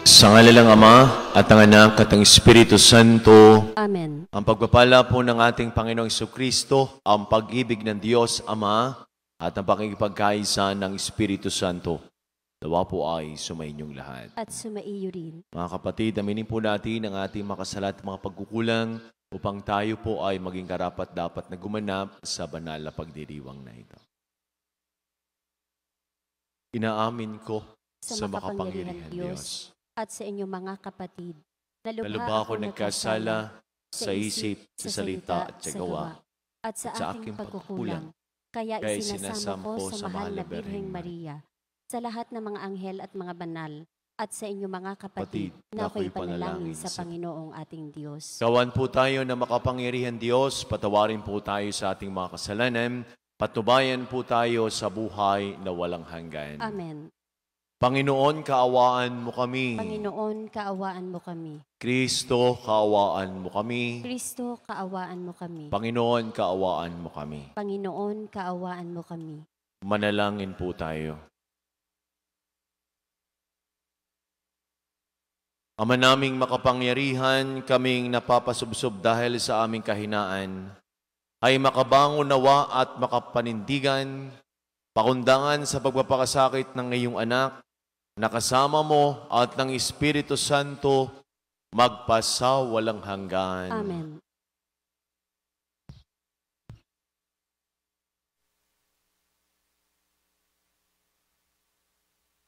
Sa ngalan ng Ama, at ng Anak, at ng Espiritu Santo. Amen. Ang pagpapala po ng ating Panginoong Jesucristo, ang pag-ibig ng Diyos Ama, at ang pakikipagkaisa ng Espiritu Santo. Dawa po ay sumainyong lahat. At sumaiyo rin. Mga kapatid, aminin po natin ang ating makasalat at mga pagkukulang upang tayo po ay maging karapat-dapat na gumanap sa banal na pagdiriwang na ito. Inaamin ko sa makapangyarihan Diyos at sa inyong mga kapatid, na lubha ako nagkasala sa isip, sa salita at sa gawa, at sa aking pagkukulang. Kaya isinasamo ko sa mahal na Birheng Maria, sa lahat ng mga anghel at mga banal, at sa inyong mga kapatid, na ako'y panalangin sa Panginoong ating Diyos. Kawan po tayo na makapangyarihan Diyos, patawarin po tayo sa ating mga kasalanan, patubayan po tayo sa buhay na walang hanggan. Amen. Panginoon, kaawaan mo kami. Panginoon, kaawaan mo kami. Kristo, kaawaan mo kami. Kristo, kaawaan mo kami. Panginoon, kaawaan mo kami. Panginoon, kaawaan mo kami. Manalangin po tayo. Ama naming makapangyarihan, kaming napapasubsob dahil sa aming kahinaan, ay makabangon nawa at makapanindigan, pakundangan sa pagpapakasakit ng iyong anak, na kasama mo at ng Espiritu Santo, magpasa walang hanggan. Amen.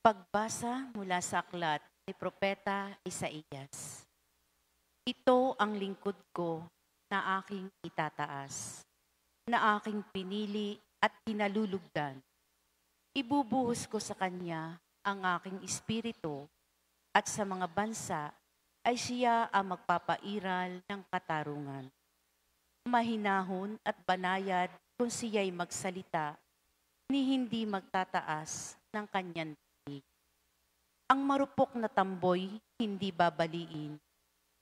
Pagbasa mula sa aklat ni Propeta Isaías. Ito ang lingkod ko na aking itataas, na aking pinili at kinalulugdan. Ibubuhos ko sa kanya ang aking espiritu, at sa mga bansa ay siya ang magpapairal ng katarungan. Mahinahon at banayad kung siya'y magsalita, ni hindi magtataas ng kanyang tinig. Ang marupok na tamboy hindi babaliin,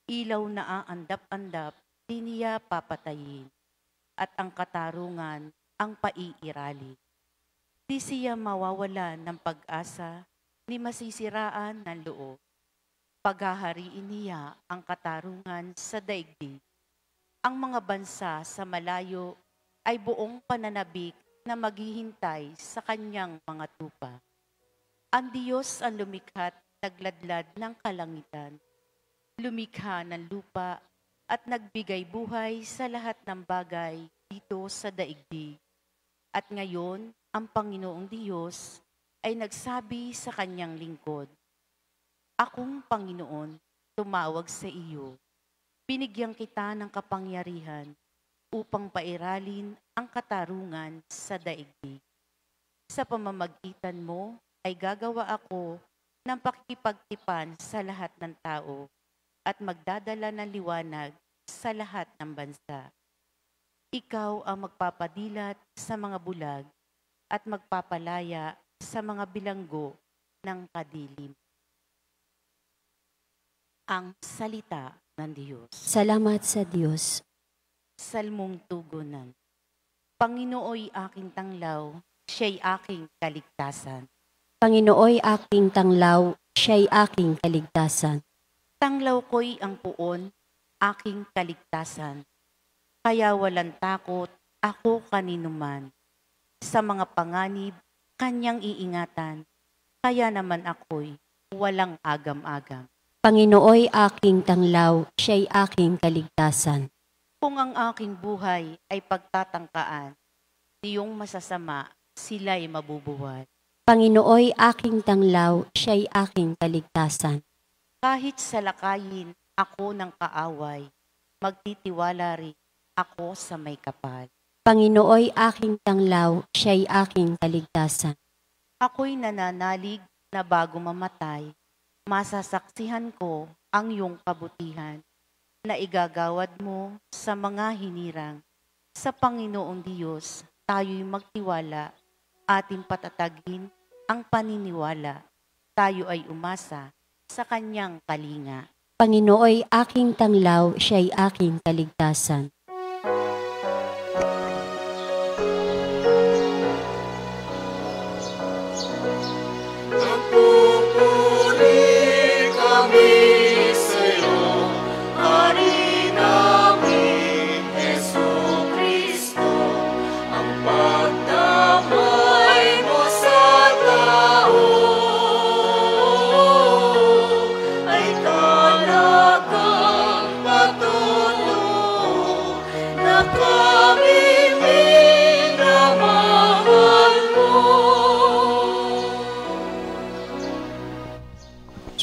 ilaw na aandap-andap di niya papatayin, at ang katarungan ang paiirali. Di siya mawawala ng pag-asa, ni masisiraan ng loob. Paghahariin niya ang katarungan sa daigdig. Ang mga bansa sa malayo ay buong pananabik na maghihintay sa kanyang mga tupa. Ang Diyos ang lumikha't nagladlad ng kalangitan, lumikha ng lupa at nagbigay buhay sa lahat ng bagay dito sa daigdig. At ngayon, ang Panginoong Diyos ay nagsabi sa kanyang lingkod, Akong Panginoon, tumawag sa iyo. Binigyan kita ng kapangyarihan upang pairalin ang katarungan sa daigdig. Sa pamamagitan mo ay gagawa ako ng pakikipagtipan sa lahat ng tao at magdadala ng liwanag sa lahat ng bansa. Ikaw ang magpapadilat sa mga bulag at magpapalaya sa mga bilanggo ng kadilim. Ang salita ng Diyos. Salamat sa Diyos. Salmong tugunan. Panginooy aking tanglaw, siya'y aking kaligtasan. Panginooy aking tanglaw, siya'y aking kaligtasan. Tanglaw ko'y ang puon, aking kaligtasan. Kaya walang takot ako kaninuman. Sa mga panganib, kanyang iingatan, kaya naman ako'y walang agam-agam. Panginooy aking tanglaw, siya'y aking kaligtasan. Kung ang aking buhay ay pagtatangkaan, niyong masasama sila'y mabubuhay. Panginooy aking tanglaw, siya'y aking kaligtasan. Kahit salakayin ako ng kaaway, magtitiwala rin ako sa may kapal. Panginooy aking tanglaw, siya'y aking kaligtasan. Ako'y nananalig na bago mamatay, masasaksihan ko ang iyong kabutihan na igagawad mo sa mga hinirang. Sa Panginoong Diyos, tayo'y magtiwala, ating patatagin ang paniniwala. Tayo ay umasa sa kanyang kalinga. Panginooy aking tanglaw, siya'y aking kaligtasan. Nagpupuri kami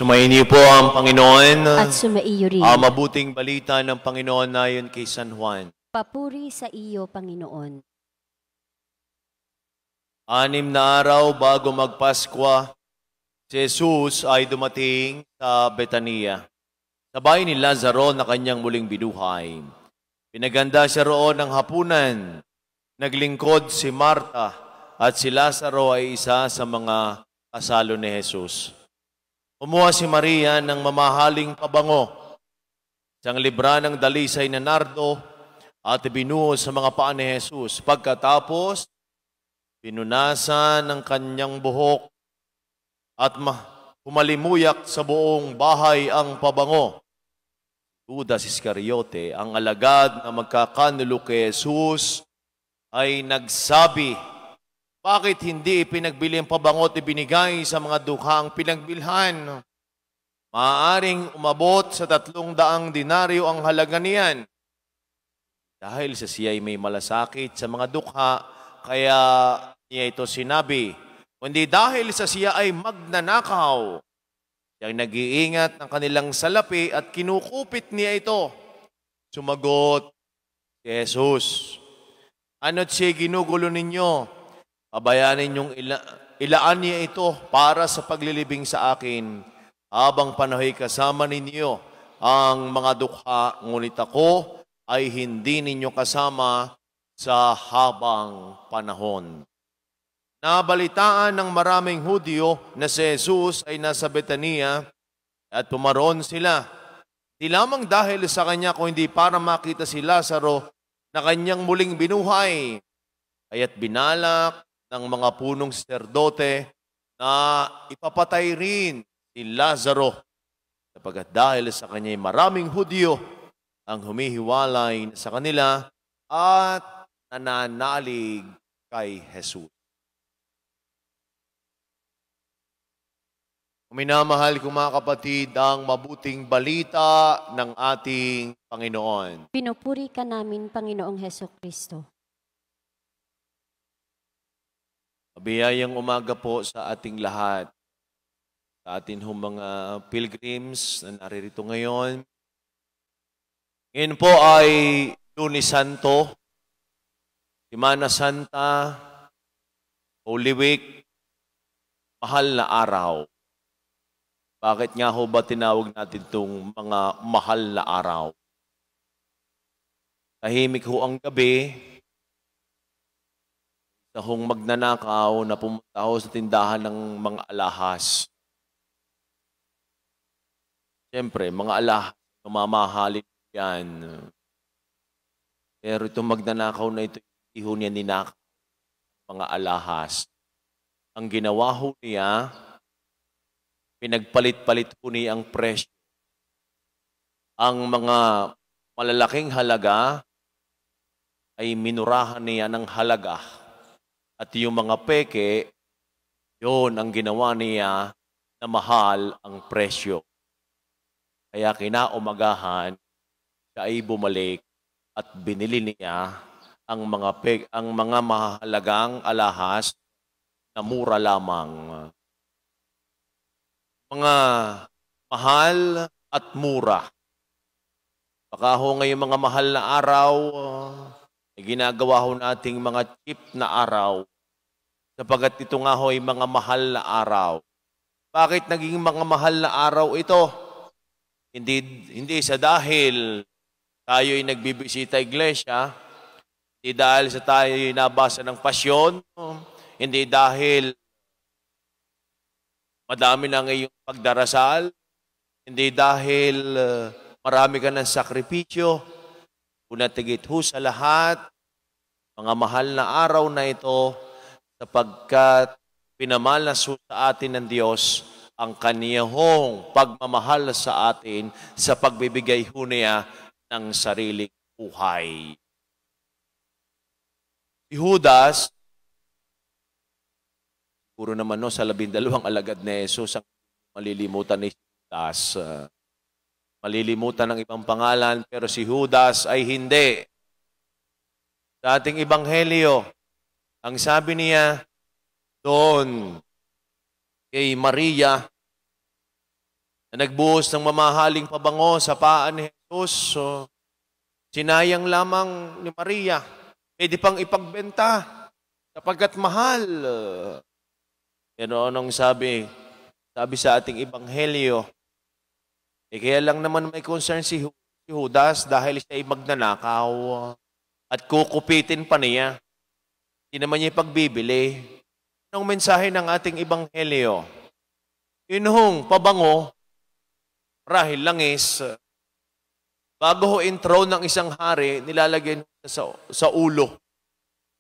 Sumainyo po ang Panginoon. At sumaiyo rin. Ang mabuting balita ng Panginoon ayon kay San Juan. Papuri sa iyo, Panginoon. 6 na araw bago magpaskwa, si Jesus ay dumating sa Betania, sa bahay ni Lazaro na kanyang muling binuhay. Pinaganda siya roon ng hapunan. Naglingkod si Marta at si Lazaro ay isa sa mga kasalo ni Jesus. Kumuha si Maria ng mamahaling pabango, isang libra ng dalisay na nardo, at binuhos sa mga paa ni Jesus. Pagkatapos, pinunasan ng kanyang buhok at humalimuyak sa buong bahay ang pabango. Judas Iscariote, ang alagad na magkakanulo kay Jesus, ay nagsabi, bakit hindi ipinagbili ang pabango at ibinigay sa mga dukhang pinagbilhan? Maaaring umabot sa 300 denaryo ang halaga niyan. Dahil sa siya ay may malasakit sa mga dukha, kaya niya ito sinabi. Kundi dahil sa siya ay magnanakaw, siyang nag-iingat ng kanilang salapi at kinukupit niya ito. Sumagot si Jesus, ano't siya ginugulo ninyo? Pabayaan ninyong ilaan niya ito para sa paglilibing sa akin habang panahoy kasama ninyo ang mga dukha, ngunit ako ay hindi ninyo kasama sa habang panahon. Nabalitaan ng maraming Hudyo na si Jesus ay nasa Betania at pumaroon sila. Di lamang dahil sa kanya kundi para makita si Lazaro na kanyang muling binuhay. Kaya't binalak ng mga punong saserdote na ipapatay rin si Lazaro, sapagkat dahil sa kanya'y maraming Hudyo ang humihiwalay sa kanila at nananalig kay Jesus. Minamahal ko mga kapatid, ang mabuting balita ng ating Panginoon. Pinupuri ka namin, Panginoong Hesukristo. Mabiyayang umaga po sa ating lahat, sa ating mga pilgrims na naririto ngayon. Ngayon po ay Lunes Santo, Semana Santa, Holy Week, mahal na araw. Bakit nga ho ba tinawag natin itong mga mahal na araw? Tahimik ho ang gabi, sa hong magnanakaw na pumunta ho sa tindahan ng mga alahas. Siyempre, mga alahas, mamahalin yan. Pero itong magnanakaw na ito, hindi ho niya ninakaw mga alahas. Ang ginawa ho niya, pinagpalit-palit ho niya ang presyo. Ang mga malalaking halaga ay minurahan niya ng halaga. At yung mga peke, yun ang ginawa niya na mahal ang presyo. Kaya kinaumagahan, siya ay bumalik at binili niya ang mga mahalagang alahas na mura lamang. Mga mahal at mura. Baka ho ngayong mga mahal na araw, ginagawa ho nating mga cheap na araw. Sapagat ito nga ho ay mga mahal na araw. Bakit naging mga mahal na araw ito? Hindi sa dahil tayo ay nagbibisita iglesia, hindi dahil sa tayo ay nabasa ng pasyon, hindi dahil madami na ngayong pagdarasal, hindi dahil marami ka ng sakripisyo, unatigit ho sa lahat, mga mahal na araw na ito, sapagkat pinamalas sa atin ng Diyos ang kaniyahong pagmamahal sa atin sa pagbibigay ho niya ng sariling buhay. Si Judas, puro naman no, sa 12 alagad ni Jesus, ang malilimutan ni Judas. Malilimutan ng ibang pangalan, pero si Judas ay hindi. Sa ating ebanghelyo, ang sabi niya doon kay Maria, na nagbuhos ng mamahaling pabango sa paan ni Jesus, so, sinayang lamang ni Maria, di pang ipagbenta, sapagkat mahal. Yan o, anong sabi sa ating ebanghelyo, kaya lang naman may concern si Judas dahil siya ay magnanakaw at kukupitin pa niya. Hindi naman niya ipagbibili. Anong mensahe ng ating ebanghelyo? Yun hong pabango, rahil langis, bago ho intro ng isang hari, nilalagyan sa ulo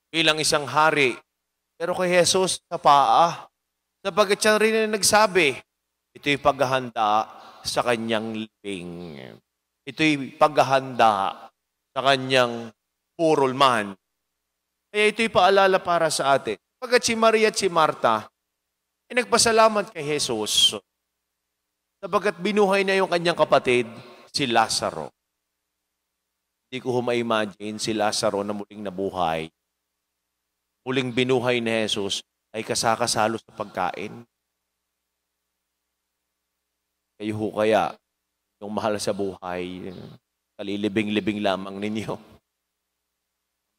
bilang isang hari. Pero kay Jesus, sa paa. Sapagkat siya rin na nagsabi, ito'y paghahanda sa kanyang libing. Ito'y paghahanda sa kanyang purulman. Kaya ito'y paalala para sa atin. Sapagkat si Maria at si Marta ay nagpasalamat kay Jesus. Sapagkat binuhay na yung kanyang kapatid, si Lazaro. Hindi ko ma-imagine si Lazaro na muling nabuhay. Muling binuhay ni Jesus ay kasakasalo sa pagkain. Kayo ho kaya, yung mahal sa buhay, kalilibing-libing lamang ninyo.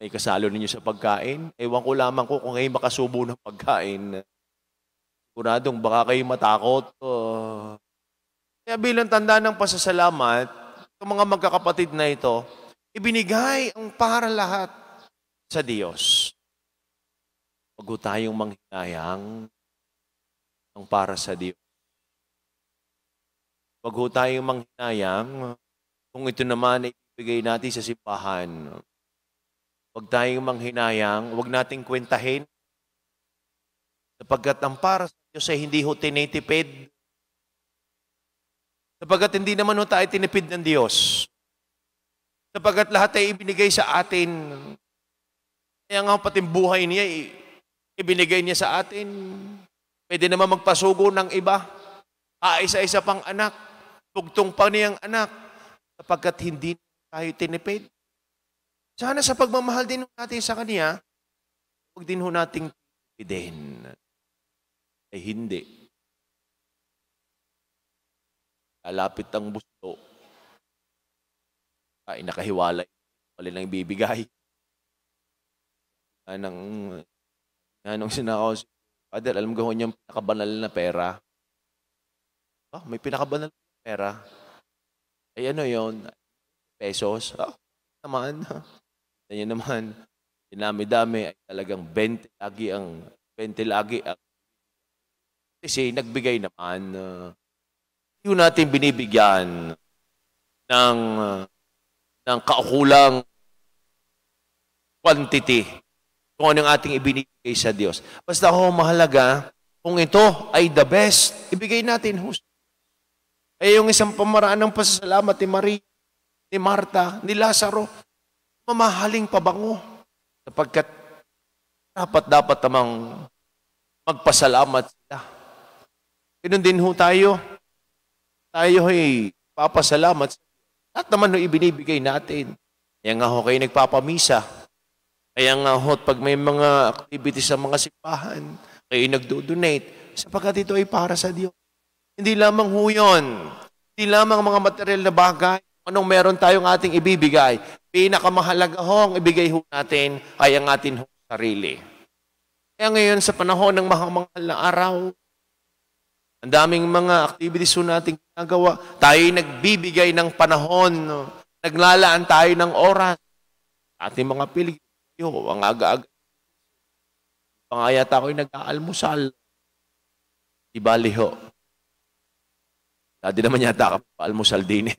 May kasalo ninyo sa pagkain. Ewan ko lamang ko kung kayo makasubo ng pagkain. Siguradong baka kayo matakot. Kaya bilang tanda ng pasasalamat, itong mga magkakapatid na ito, ibinigay ang para lahat sa Diyos. Huwag ho tayong manghinayang ang para sa Diyos. Huwag ho tayong manghinayang kung ito naman ay ibigay natin sa simbahan. Huwag tayong manghinayang, huwag nating kwentahin. Sapagkat ang para sa Diyos ay hindi ho tinitipid. Sapagkat hindi naman ho tayo tinipid ng Diyos. Sapagkat lahat ay ibinigay sa atin. Kaya nga pati buhay niya, ibinigay niya sa atin. Pwede naman magpasugo ng iba. Isa-isa pang anak. Tugtong pa niyang anak. Sapagkat hindi tayo tinipid. Sana sa pagmamahal din natin sa Kanya, huwag din ho nating tinipidin. Ay hindi. Lalapit ang busto. Ay nakahiwalay. Wala nang ibibigay. Anong sinakaw si Father, alam ko niyang pinakabanal na pera. May pinakabanal na pera. Ay ano yun? Pesos. Naman. Yan naman. Dinami-dami ay talagang 20 lagi ang kasi nagbigay naman. Yung natin binibigyan ng kaukulang quantity kung anong ating ibinibigay sa Diyos. Basta mahalaga, kung ito ay the best, ibigay natin. Ay yung isang pamaraan ng pasasalamat ni Maria, ni Marta, ni Lazaro, mamahaling pabango. Sapagkat dapat namang magpasalamat sila. Ganun din ho tayo. Tayo ay papasalamat. At naman ho ibinibigay natin. Kaya nga ho kayo nagpapamisa. Kaya nga ho pag may mga activities sa mga simbahan, kayo nagdo-donate. Sapagkat ito ay para sa Diyos. Hindi lamang ho yun. Hindi lamang mga material na bagay. Anong meron tayong ating ibibigay? Pinakamahalaga ho ang ibigay ho natin ay ang ating sarili. Kaya ngayon sa panahon ng mahal na araw, ang daming mga activities ho nating ginagawa. Tayo nagbibigay ng panahon. Naglalaan tayo ng oras. Ating mga piligyo, ang aga-aga. Pangayata ako'y nag-aalmusal. Di bali ho. Dati naman yata kami pa-almusal din eh.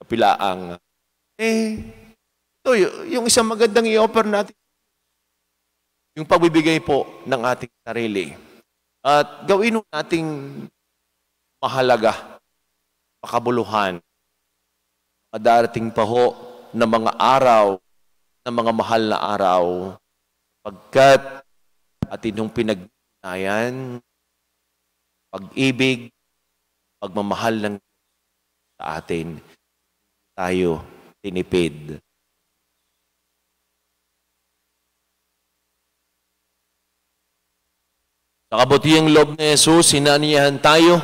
Kapilaang. Ito, yung isang magandang i-offer natin. Yung pagbibigay po ng ating sarili. At gawin nating mahalaga, makabuluhan. Darating pa ho na mga araw, na mga mahal na araw, pagkat atin yung pinagnayan, pag-ibig, pagmamahal ng sa atin, tayo tinipid. Sa kabutihang loob ni Jesus, sinaniyahan tayo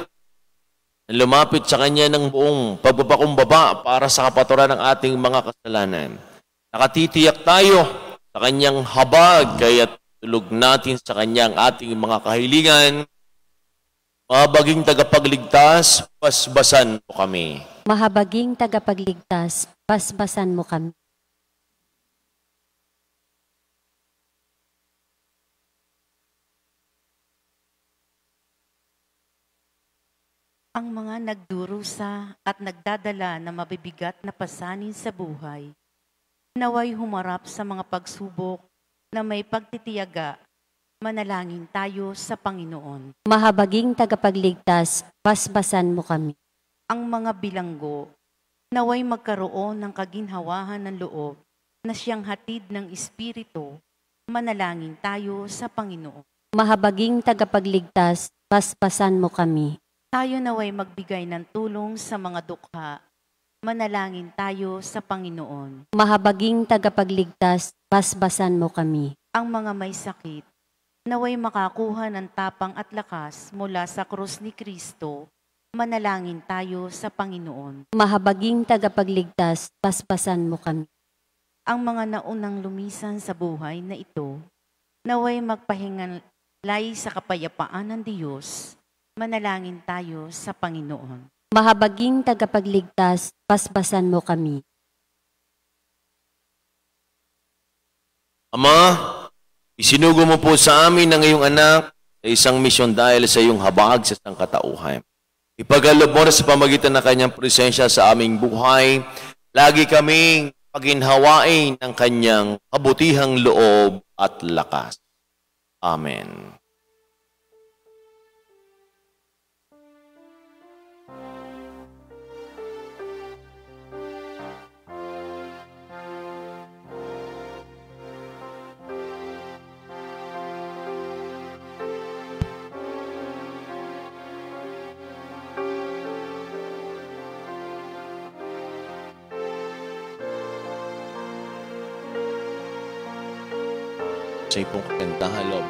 na lumapit sa Kanya ng buong pagpapakumbaba para sa kapaturan ng ating mga kasalanan. Nakatitiyak tayo sa Kanyang habag, kaya tulog natin sa Kanyang ating mga kahilingan. Mahabaging tagapagligtas, basbasan mo kami. Mahabaging tagapagligtas, basbasan mo kami. Ang mga nagdurusa at nagdadala ng mabibigat na pasanin sa buhay, naway humarap sa mga pagsubok na may pagtitiyaga, manalangin tayo sa Panginoon. Mahabaging tagapagligtas, basbasan mo kami. Ang mga bilanggo, naway magkaroon ng kaginhawahan ng loob na siyang hatid ng Espiritu, manalangin tayo sa Panginoon. Mahabaging tagapagligtas, basbasan mo kami. Tayo naway magbigay ng tulong sa mga dukha, manalangin tayo sa Panginoon. Mahabaging tagapagligtas, basbasan mo kami. Ang mga may sakit, naway makakuha ng tapang at lakas mula sa krus ni Kristo, manalangin tayo sa Panginoon. Mahabaging tagapagligtas, basbasan mo kami. Ang mga naunang lumisan sa buhay na ito, naway magpahingalay sa kapayapaan ng Diyos, manalangin tayo sa Panginoon. Mahabaging tagapagligtas, basbasan mo kami. Ama, isinugo mo po sa amin ang iyong anak sa isang misyon dahil sa iyong habag sa sangkatauhan. Ipagalob mo na sa pamagitan ng kanyang presensya sa aming buhay, lagi kaming paginhawain ng kanyang kabutihang loob at lakas. Amen. Sa ipong kagandahan loob.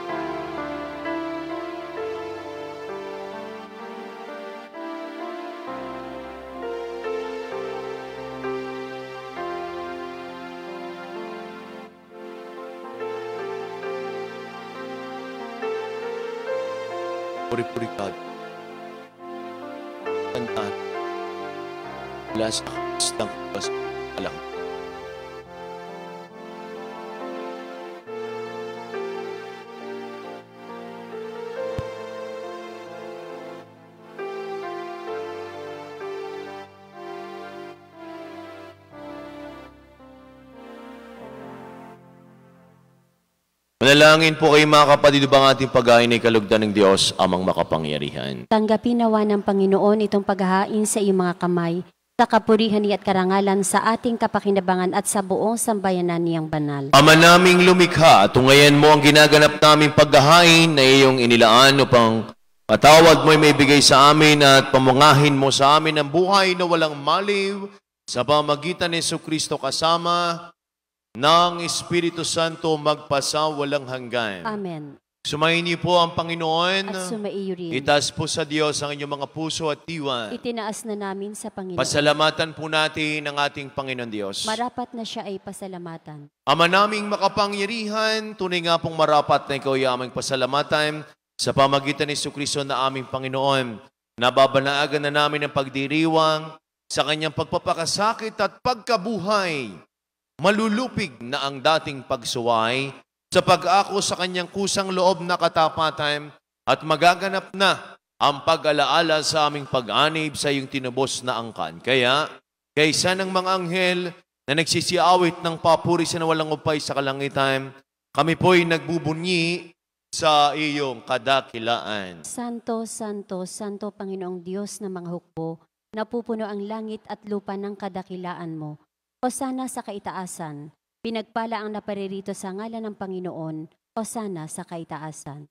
Puri-puri ka. Kantahan. Mula sa kastang alam. Manalangin po kayo mga kapatid upang ating paghain ay kalugdan ng Diyos, amang makapangyarihan. Tanggapin nawa ng Panginoon itong paghahain sa iyong mga kamay, sa kapurihan niya at karangalan sa ating kapakinabangan at sa buong sambayanan niyang banal. Ama naming lumikha, tungayan mo ang ginaganap naming paghahain na iyong inilaan upang patawad mo'y may bigay sa amin at pamangahin mo sa amin ang buhay na walang maliw sa pamagitan ni Jesucristo kasama ng Espiritu Santo magpasawalang hanggan. Amen. Sumayin niyo po ang Panginoon. At sumaiyo rin. Itaas po sa Diyos ang inyong mga puso at diwa. Itinaas na namin sa Panginoon. Pasalamatan po natin ang ating Panginoon Diyos. Marapat na siya ay pasalamatan. Ama naming makapangyarihan, tunay nga pong marapat na ikaw ay aming pasalamatan sa pamagitan ni Jesucristo na aming Panginoon. Nababanaagan na namin ang pagdiriwang sa kanyang pagpapakasakit at pagkabuhay. Malulupig na ang dating pagsuway sa pag-ako sa kanyang kusang loob na katapatan at magaganap na ang pag-alaala sa aming pag-anib sa iyong tinubos na angkan. Kaya, kaysa ng mga anghel na nagsisiawit ng papuri sa nawalang upay sa kalangitan, kami po'y nagbubunyi sa iyong kadakilaan. Santo, Santo, Santo Panginoong Diyos ng mga hukbo, napupuno ang langit at lupa ng kadakilaan mo. Hosana sa kaitaasan, pinagpala ang naparirito sa ngalan ng Panginoon. Hosana sa kaitaasan.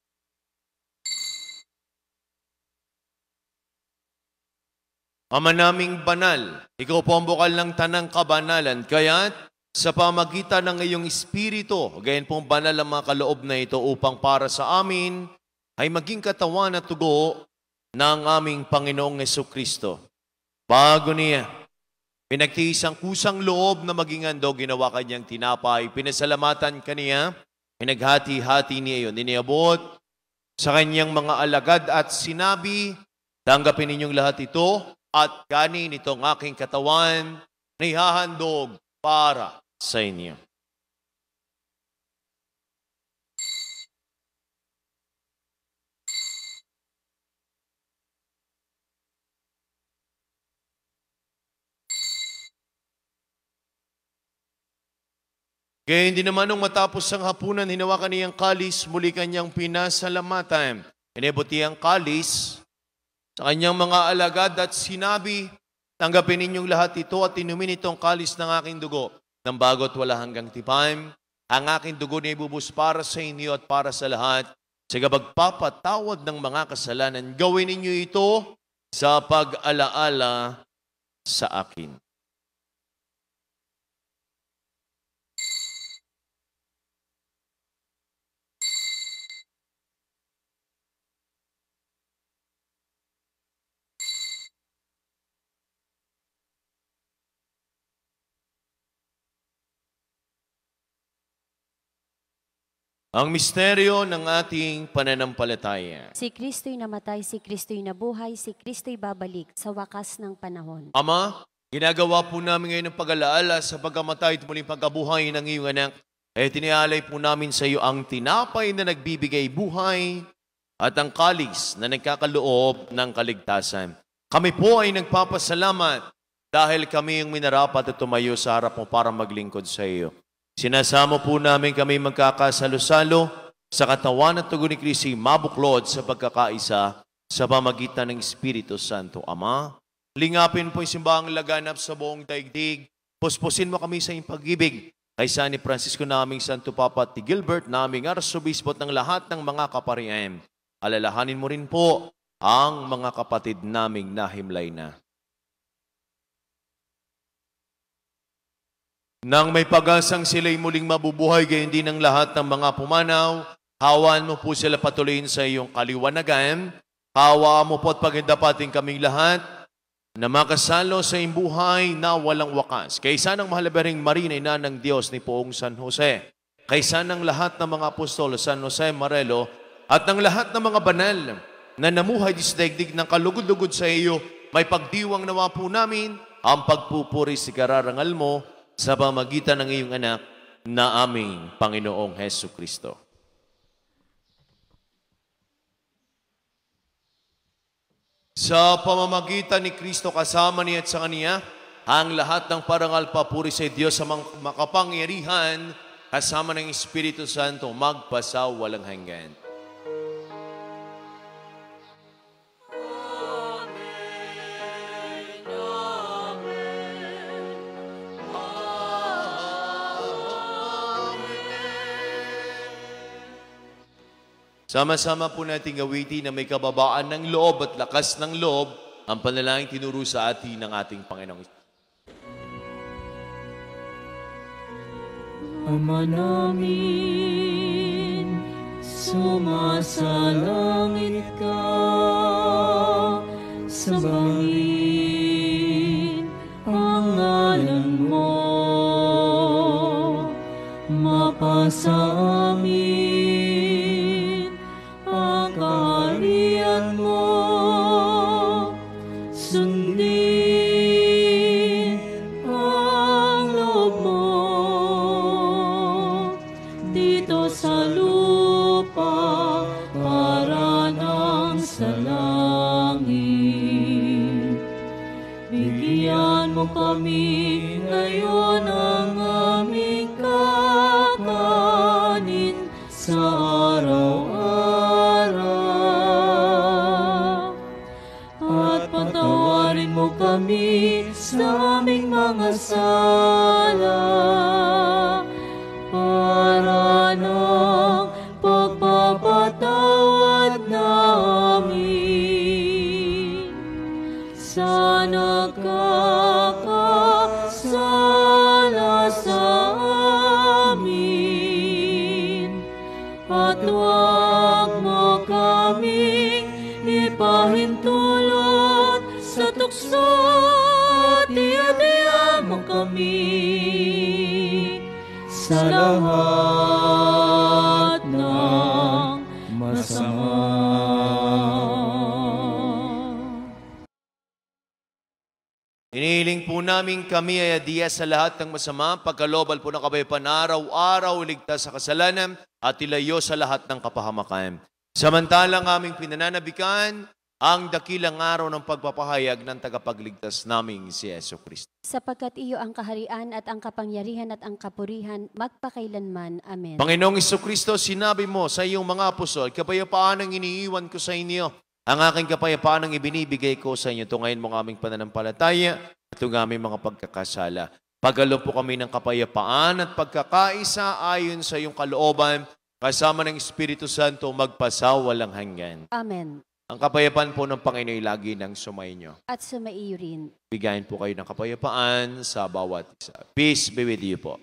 Ama naming banal, ikaw po ang bukal ng tanang kabanalan, kaya't sa pamagitan ng iyong Espiritu, gayon pong banal ang mga kaloob na ito upang para sa amin ay maging katawan at tugo ng aming Panginoong Hesukristo. Bago niya, pinagtiis ang kusang loob na maging handog, ginawa kanyang tinapay, pinasalamatan kaniya, pinaghati-hati niya iyon, iniabot sa kanyang mga alagad at sinabi, tanggapin ninyong lahat ito at kanin itong aking katawan na ihahandog para sa inyo. Kaya hindi naman nung matapos ang hapunan, hinawakan niyang kalis, muli kanyang pinasalamatan. Inibuti ang kalis sa kanyang mga alagad at sinabi, tanggapin ninyong lahat ito at inumin itong kalis ng aking dugo. Nang bago't wala hanggang tipan, ang aking dugo na ibubus para sa inyo at para sa lahat. Sa pagpapatawad ng mga kasalanan, gawin ninyo ito sa pag-alaala sa akin. Ang misteryo ng ating pananampalataya. Si Kristo'y namatay, si Kristo'y nabuhay, si Kristo'y babalik sa wakas ng panahon. Ama, ginagawa po namin ngayon ng pag-alaala sa pagkamatay at muling pagkabuhay ng iyong anak. Ay tinialay po namin sa iyo ang tinapay na nagbibigay buhay at ang kalis na nagkakaloob ng kaligtasan. Kami po ay nagpapasalamat dahil kami yung minarapat at tumayo sa harap mo para maglingkod sa iyo. Sinasamo po namin kami magkakasalo-salo sa katawan at tugo ni Kristo, mabuklod sa pagkakaisa sa pamagitan ng Espiritu Santo. Ama, lingapin po yung simbahang laganap sa buong daigdig. Puspusin mo kami sa iyong pag-ibig. Kaysa ni Francisco naming Santo Papa at Gilbert naming Arsobispo ng lahat ng mga kaparian. Alalahanin mo rin po ang mga kapatid naming nahimlay na. Nang may pag-asang sila'y muling mabubuhay, gayon din ang lahat ng mga pumanaw, hawaan mo po sila patuloyin sa iyong kaliwanagan. Hawaan mo po at pagindapating kaming lahat na makasalo sa iyong buhay na walang wakas. Kaysa ng mahalabaring Marina, ina ng Diyos ni Poong San Jose. Kaysa ng lahat ng mga apostol, San Jose Marelo, at ng lahat ng mga banal na namuhay sa daigdig ng kalugod-lugod sa iyo, may pagdiwang nawa po namin ang pagpupuri sa kararangal mo sa pamagitan ng iyong anak na aming Panginoong Hesukristo. Sa pamamagitan ni Kristo kasama niya at sa Kaniya, ang lahat ng parangal papuri sa Diyos sa makapangyarihan kasama ng Espiritu Santo magpasaw walang hanggan. Sama-sama po natin gawitin na may kababaan ng loob at lakas ng loob ang panalangin tinuro sa atin ng ating Panginoong. Ama namin, sumasalangit ka, sambahin ang ngalan mo, mapasa amin ang kaharian mo, sundin ang loob mo dito sa lupa para nang sa langit. Bigyan mo kami ngayon ang aming kakanin sa araw-araw. kami sa aming mga sala, para ng pagpapatawad namin sa nagkakasala sa amin. At huwag mo kaming ipahintulot sa tukso, at iadya mo kami sa lahat ng masama. Inihiling po namin kami ay adya sa lahat ng masama, pagkalobal po ng kapayapaan araw-araw, ligtas sa kasalanan at ilayo sa lahat ng kapahamakan. Samantalang aming pinananabikan ang dakilang araw ng pagpapahayag ng tagapagligtas naming si Jesucristo. Sapagkat iyo ang kaharian at ang kapangyarihan at ang kapurihan magpakailanman. Amen. Panginoong Jesucristo, sinabi mo sa iyong mga apostol, kapayapaan ang iniiwan ko sa inyo. Ang aking kapayapaan ang ibinibigay ko sa inyo. Tungayin mo ang aming pananampalataya at ang aming mga pagkakasala. Pagkaloob po kami ng kapayapaan at pagkakaisa ayon sa iyong kalooban, kasama ng Espiritu Santo magpasawalang hanggan. Amen. Ang kapayapaan po ng Panginoon ay lagi ng sumainyo. At sumaiyo rin. Bigayin po kayo ng kapayapaan sa bawat isa. Peace be with you po.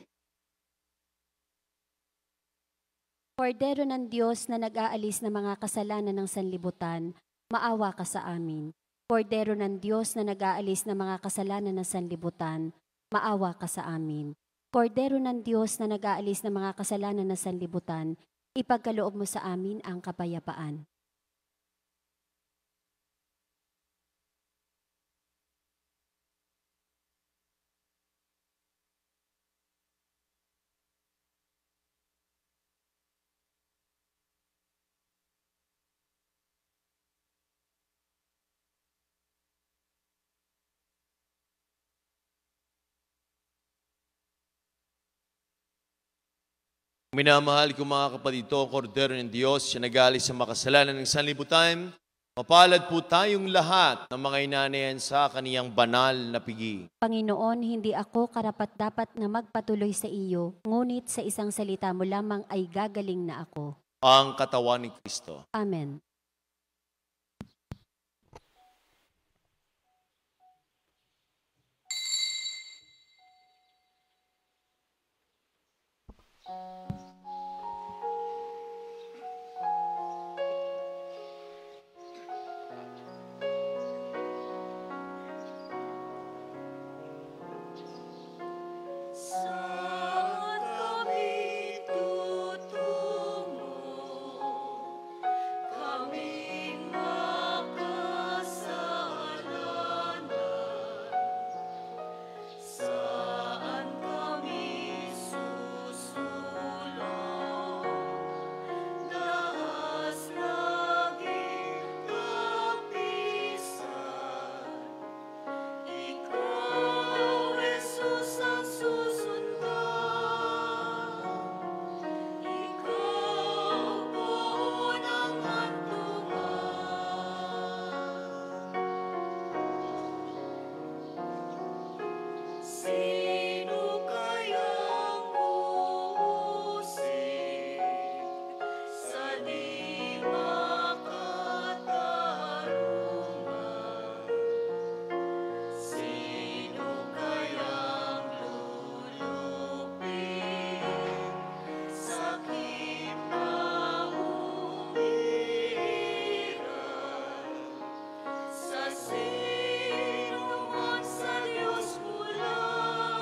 Kordero ng Diyos na nag-aalis ng mga kasalanan ng sanlibutan, maawa ka sa amin. Kordero ng Diyos na nag-aalis ng mga kasalanan ng sanlibutan, maawa ka sa amin. Kordero ng Diyos na nag-aalis ng mga kasalanan ng sanlibutan, ipagkaloob mo sa amin ang kapayapaan. Minamahal ko mga kapatid, ito ang kordero ng Diyos, siya nag-aalis sa makasalanan ng sanlibutan. Mapalad po tayong lahat ng mga inanayan sa kaniyang banal na pigi. Panginoon, hindi ako karapat-dapat na magpatuloy sa iyo, ngunit sa isang salita mo lamang ay gagaling na ako. Ang katawan ni Kristo. Amen. Saan kami tutungo? Kaming makasalanan. Saan kami susulong? Dahas laging kapisan. Ikaw, Jesus, ang susundan. Ikaw buo ng hantungan. Sino kayang uusig sa di makatarungan? Sino kayang lulupin sa sakit na umiiral? Sa sinuman sa Diyos mula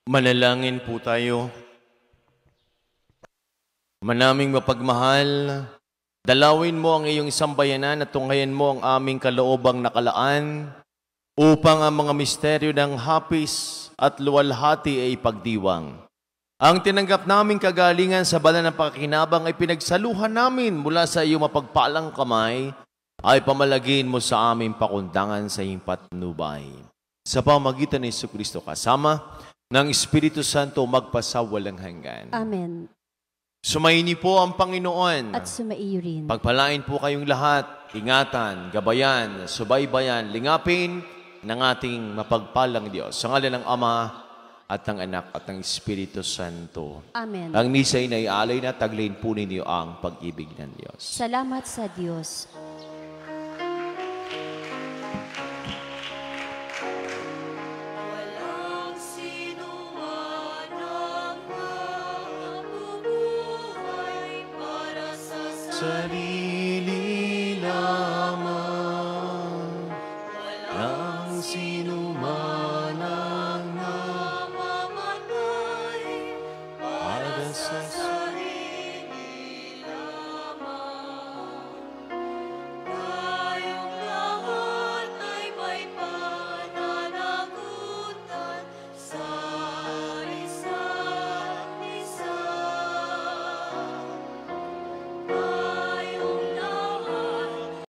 Manalangin po tayo. Manaming mapagmahal, dalawin mo ang iyong sambayanan at tunghayan mo ang aming kaloobang nakalaan upang ang mga misteryo ng hapis at luwalhati ay pagdiwang. Ang tinanggap naming kagalingan sa banal ng pagkakinabang ay pinagsaluhan namin mula sa iyong mapagpalang kamay ay pamalagin mo sa aming pakundangan sa iyong patnubay. Sa pamagitan ni Jesucristo kasama ng Espiritu Santo magpasawalang hanggan. Amen. Sumaini po ang Panginoon. At sumaiyo rin. Pagpalain po kayong lahat, ingatan, gabayan, subaybayan, lingapin ng ating mapagpalang Diyos. Sa ngalan ng Ama at ng Anak at ng Espiritu Santo. Amen. Ang misa'y na ialay na taglayin po ninyo ang pag-ibig ng Diyos. Salamat sa Diyos. Walang sinuman ang mabubuhay para sa Sarili